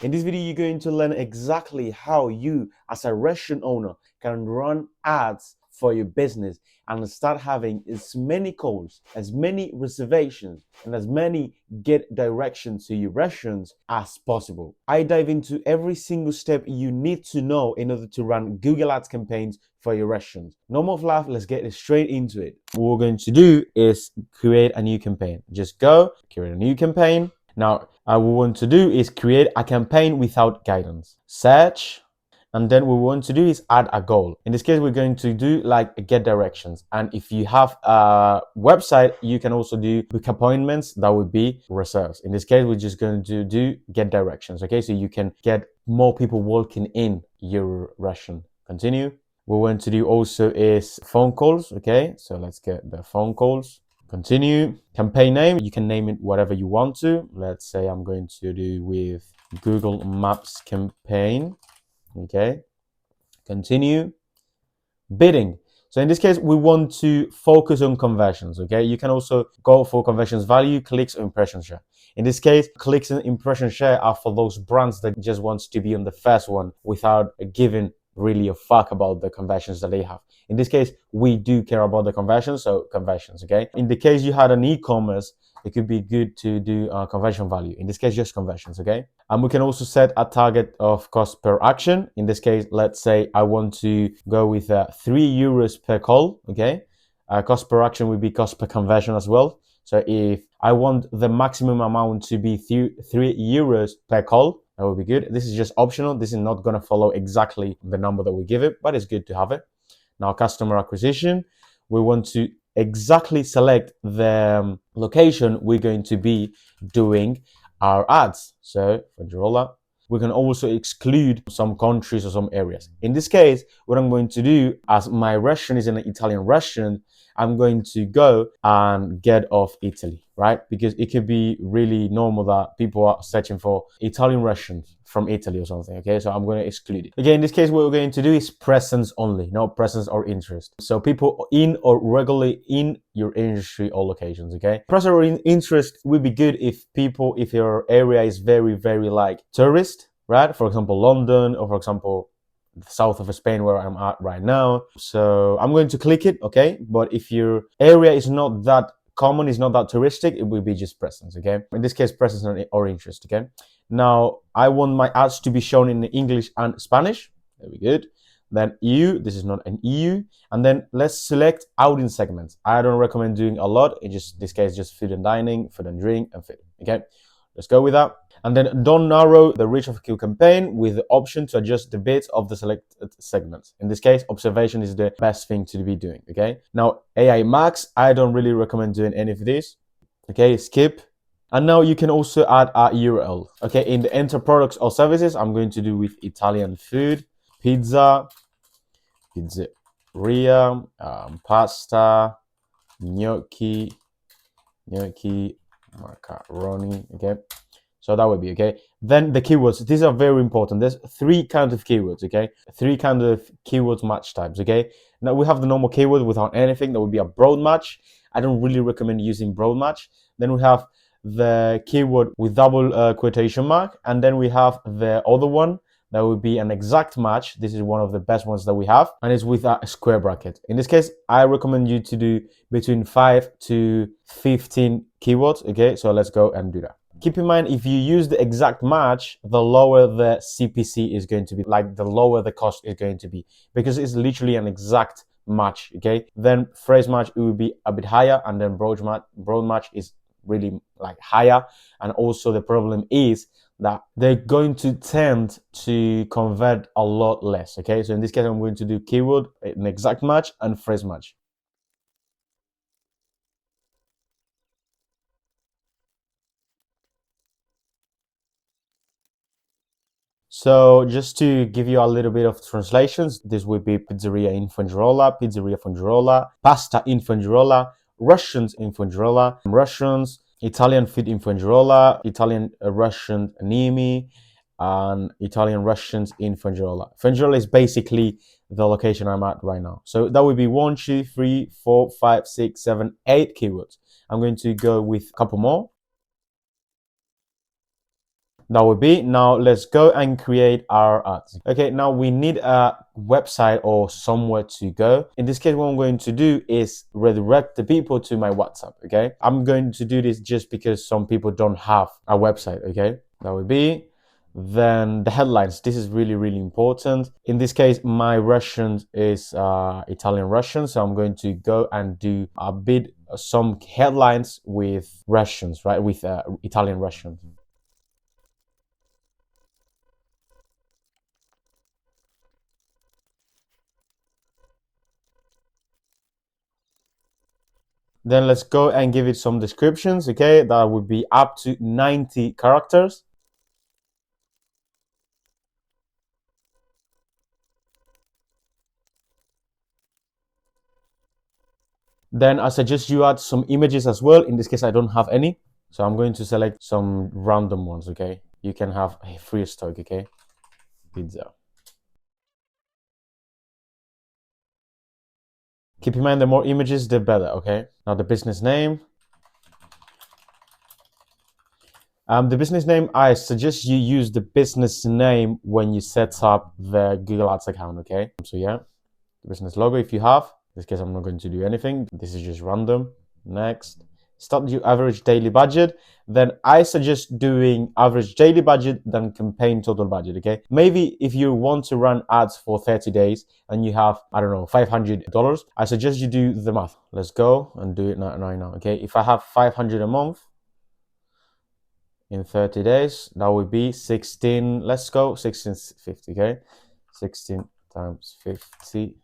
In this video, you're going to learn exactly how you, as a restaurant owner, can run ads for your business and start having as many calls, as many reservations, and as many get directions to your restaurants as possible. I dive into every single step you need to know in order to run Google Ads campaigns for your restaurant. No more fluff, let's get straight into it. What we're going to do is create a new campaign. Just go, create a new campaign. Now, what we want to do is create a campaign without guidance. Search, and then what we want to do is add a goal. In this case, we're going to do like get directions. And if you have a website, you can also do book appointments. That would be reserves. In this case, we're just going to do get directions. Okay, so you can get more people walking in your restaurant. Continue. What we want to do also is phone calls. Okay, so let's get the phone calls. Continue. Campaign name, you can name it whatever you want to. Let's say I'm going to do with Google Maps campaign. Okay. Continue. Bidding. So in this case, we want to focus on conversions. Okay. You can also go for conversions value, clicks, or impression share. In this case, clicks and impression share are for those brands that just wants to be on the first one without giving really a fuck about the conversions that they have. In this case, we do care about the conversions, so conversions, okay? In the case you had an e-commerce, it could be good to do conversion value. In this case, just conversions, okay? And we can also set a target of cost per action. In this case, let's say I want to go with 3 euros per call, okay? Cost per action would be cost per conversion as well. So if I want the maximum amount to be 3 euros per call, that would be good. This is just optional. This is not going to follow exactly the number that we give it, but it's good to have it. Now, customer acquisition, we want to exactly select the location we're going to be doing our ads. So, Fuengirola, we can also exclude some countries or some areas. In this case, what I'm going to do, as my restaurant is an Italian restaurant, I'm going to go and get off Italy, right? Because it could be really normal that people are searching for Italian restaurants from Italy or something, okay? So I'm going to exclude it. Okay, in this case, what we're going to do is presence only, no presence or interest. So people in or regularly in your industry or locations, okay? Presence or interest would be good if your area is very, very like tourist, right? For example, London, or for example, the south of Spain where I'm at right now. So I'm going to click it, okay? But if your area is not that common, is not that touristic, it will be just presence, okay? In this case, presence or interest, okay? Now, I want my ads to be shown in English and Spanish. Very good. Then EU, this is not an EU. And then let's select audience segments. I don't recommend doing a lot. In this case, just food and dining, food and drink, and food, okay? Let's go with that. And then don't narrow the reach of your campaign with the option to adjust the bids of the selected segments. In this case, observation is the best thing to be doing, okay? Now, AI Max, I don't really recommend doing any of this. Okay, skip. And now you can also add a URL. Okay, in the enter products or services, I'm going to do with Italian food, pizza, pizzeria, pasta, gnocchi, macaroni, okay? So that would be, okay? Then the keywords, these are very important. There's 3 kind of keywords, okay? 3 kind of keywords match types, okay? Now we have the normal keyword without anything. That would be a broad match. I don't really recommend using broad match. Then we have the keyword with double quotation mark. And then we have the other one that would be an exact match. This is one of the best ones that we have, and it's with a square bracket. In this case, I recommend you to do between 5 to 15 keywords, okay? So let's go and do that. Keep in mind, if you use the exact match, the lower the CPC is going to be, like the lower the cost is going to be, because it's literally an exact match, okay? Then phrase match, it will be a bit higher, and then broad match is really like higher. And also the problem is that they're going to tend to convert a lot less, okay? So in this case, I'm going to do keyword, an exact match, and phrase match. So just to give you a little bit of translations, this would be pizzeria in Fuengirola, pasta in Fuengirola, Russians in Fuengirola, Russians, Italian food in Fuengirola, Italian Russian near me, and Italian Russians in Fuengirola. Fuengirola is basically the location I'm at right now. So that would be 1, 2, 3, 4, 5, 6, 7, 8 keywords. I'm going to go with a couple more. That would be. Now let's go and create our ads. Okay, now we need a website or somewhere to go. In this case, what I'm going to do is redirect the people to my WhatsApp. Okay, I'm going to do this just because some people don't have a website. Okay, that would be. Then the headlines. This is really, really important. In this case, my Russian is Italian Russian, so I'm going to go and do a bit some headlines with Russians, right? With Italian Russians. Then let's go and give it some descriptions. Okay, that would be up to 90 characters. Then I suggest you add some images as well. In this case, I don't have any, so I'm going to select some random ones. Okay, you can have a free stock. Okay, pizza. Keep in mind, the more images, the better. Okay, now the business name. The business name, I suggest you use the business name when you set up the Google Ads account. Okay, so yeah, the business logo if you have. In this case, I'm not going to do anything. This is just random. Next, start your average daily budget. Then I suggest doing average daily budget, then campaign total budget. Okay, maybe if you want to run ads for 30 days and you have, I don't know, $500, I suggest you do the math. Let's go and do it right now. Okay, if I have 500 a month in 30 days, that would be 16. Let's go 1650. Okay, 16 times 50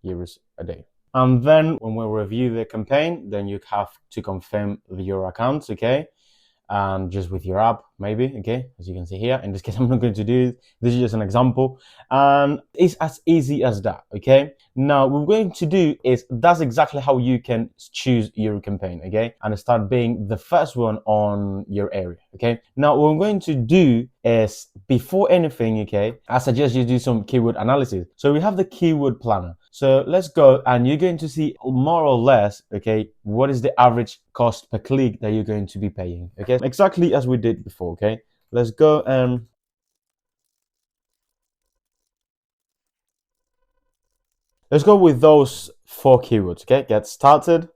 euros a day. And then when we review the campaign, then you have to confirm your accounts, okay? Just with your app, maybe, okay? As you can see here. In this case, I'm not going to do it. This is just an example. And it's as easy as that, okay? Now, what we're going to do is that's exactly how you can choose your campaign, okay? And start being the first one on your area, okay? Now, what we're going to do is, before anything, okay, I suggest you do some keyword analysis. So we have the keyword planner. So let's go, and you're going to see more or less, okay, what is the average cost per click that you're going to be paying, okay? Exactly as we did before, okay? Let's go and let's go with those 4 keywords, okay? Get started.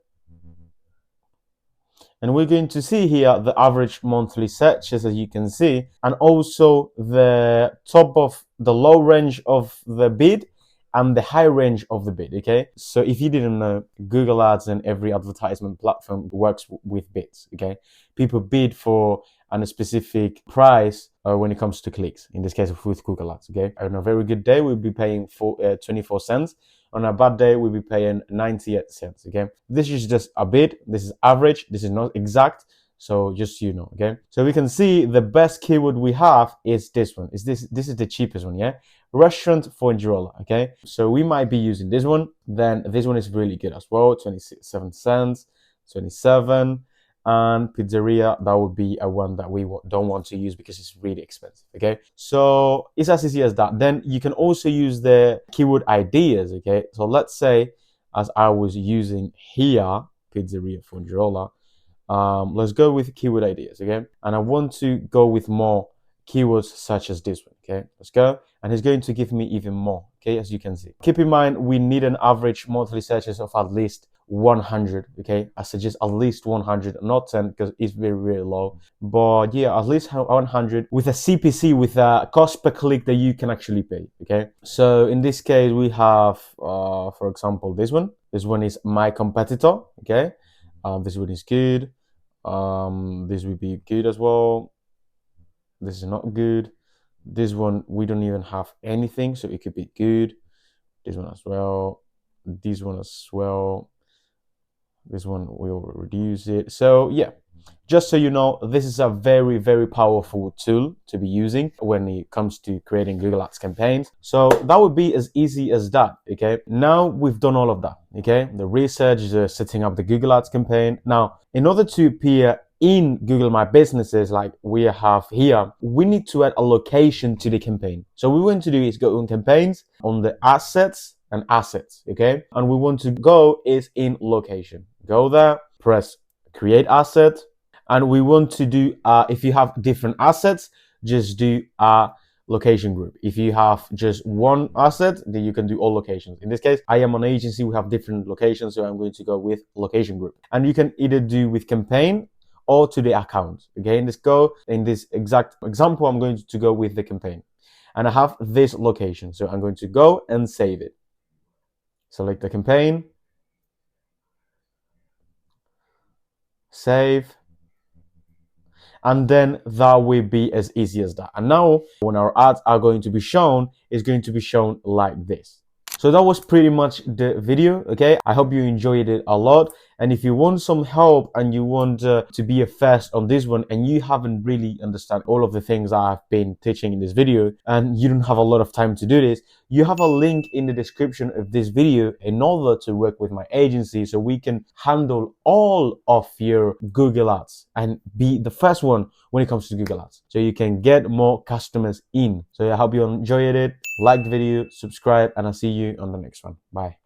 And we're going to see here the average monthly searches, as you can see, and also the top of the low range of the bid and the high range of the bid, okay? So if you didn't know, Google Ads and every advertisement platform works with bids, okay? People bid for a specific price when it comes to clicks, in this case with Google Ads, okay? On a very good day, we'll be paying 24 cents. On a bad day, we'll be paying 98 cents, okay? This is just a bid. This is average. This is not exact. So just so you know, okay? So we can see the best keyword we have is this one. This is the cheapest one, yeah? Restaurant for Girola, okay? So we might be using this one. Then this one is really good as well. 27 cents, 27. And pizzeria, that would be a one that we don't want to use because it's really expensive, okay? So it's as easy as that. Then you can also use the keyword ideas, okay? So let's say, as I was using here, pizzeria for Girola, let's go with keyword ideas, okay? And I want to go with more keywords such as this one, okay? Let's go. And it's going to give me even more, okay? As you can see. Keep in mind, we need an average monthly searches of at least 100, okay? I suggest at least 100, not 10 because it's very, very low. But yeah, at least 100 with a CPC, with a cost per click that you can actually pay, okay? So in this case, we have, for example, this one. This one is my competitor, okay? This one is good. This would be good as well. This is not good. This one, we don't even have anything, so it could be good. This one as well. This one as well. This one, we'll reduce it. So yeah, just so you know, this is a very, very powerful tool to be using when it comes to creating Google Ads campaigns. So that would be as easy as that, okay? Now we've done all of that, okay? The research, setting up the Google Ads campaign. Now, in order to appear in Google My Businesses like we have here, we need to add a location to the campaign. So what we want to do is go on campaigns, on the assets and assets, okay? And we want to go is in location. Go there, press create asset. And we want to do, if you have different assets, just do a location group. If you have just one asset, then you can do all locations. In this case, I am an agency, we have different locations, so I'm going to go with location group. And you can either do with campaign or to the account. Okay, in this exact example, I'm going to go with the campaign. And I have this location, so I'm going to go and save it. Select the campaign, save, and then that will be as easy as that. And now when our ads are going to be shown, it's going to be shown like this. So that was pretty much the video. Okay, I hope you enjoyed it a lot. And if you want some help and you want to be a first on this one and you haven't really understand all of the things I've been teaching in this video and you don't have a lot of time to do this, you have a link in the description of this video in order to work with my agency so we can handle all of your Google ads and be the first one when it comes to Google ads, so you can get more customers in. So I hope you enjoyed it. Like the video, subscribe, and I'll see you on the next one. Bye.